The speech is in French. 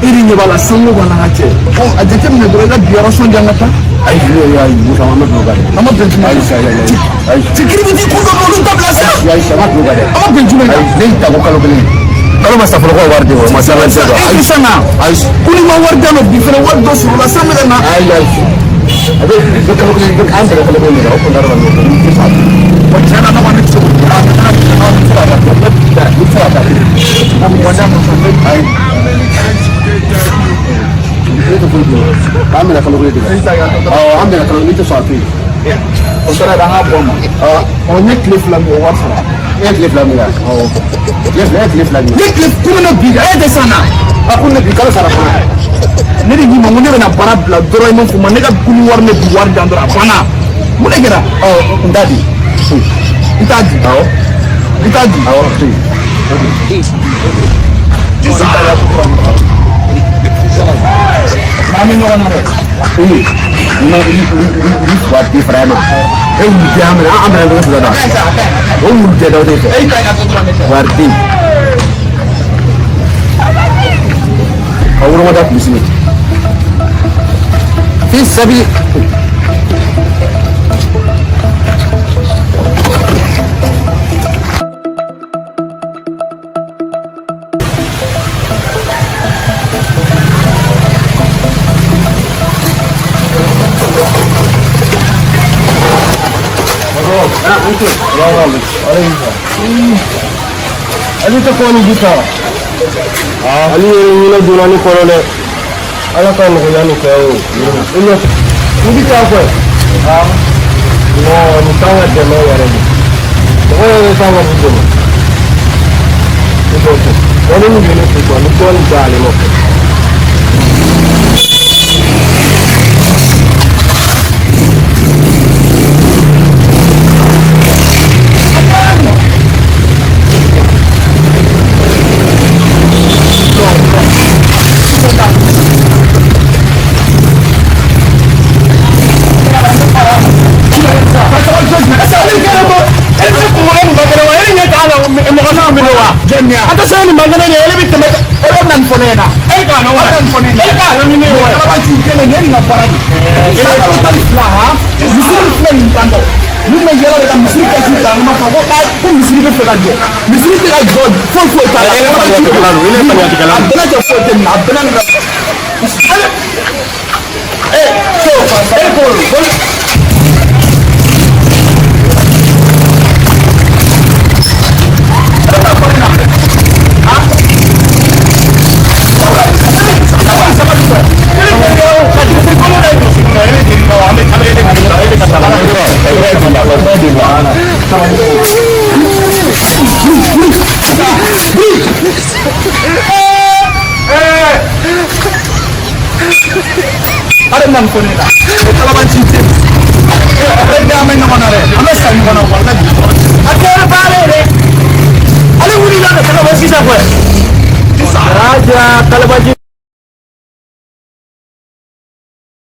Iri bala sango bana hache. Oh, ajete mne droga biara sonja ngata. Ai busa mama droga. Mama benjuma. Ai. Tikiri biti kundo bolu tablasa. Ai, sama droga. Mama benjuma. Ai, ta ko kalo bele. Kalo masa folo ko warde o masa la seda. Ai sana. Ai. Kuli ma warde no bifere wardo suru la samela na. Ai. Abe ko kalo bele ko ande ko bele no ko ndaro no. Ko chana na wani tsu. Ambil kalau boleh tidak. Oh, ambil kalau itu satu. Untuk ada apa mah? Oh, ni cliff lagi awak sana. Ni cliff lagi ya. Oh, yes, ni cliff lagi. Ni cliff kau nak bida ada sana. Aku nak bida kalau sana. Ni di mana mana nak para belah dorang memang cuma mereka keluar ni keluar dan dorang mana? Mana kira? Oh, tadi. Tadi. Oh, tadi. Oh, Kami no kana ini buat di frame. Jam ambil dengan sudah. Jadi itu. Berarti. Kau rumah dah di sini. Sabi. Ali to ko ni buta ali ni duna ni ko le ala ka no ya ni ko ino ni buta ko no ni tawa de no ya re ko ni tawa bu de ko ni ni ko ni ko ni dale no Ata sani magana ne ele bitte mata ele nan fonena ele ka no nan fonena ele ka no ni wa ba ci kele ne na paradi ele ko tan islaha misri flen tando ni me yelo da misri ka ci tan ma ko ka ko misri be fe radio misri te ga god fo ta ele ba ci kala ele ta ya kala abdana to fo ten abdana na so ele ko ada nan ko ni da kala ban ci te da men no na re ama sa ni kono wala di akere bare re ale wuri na kala ban ci sa ko raja kala ban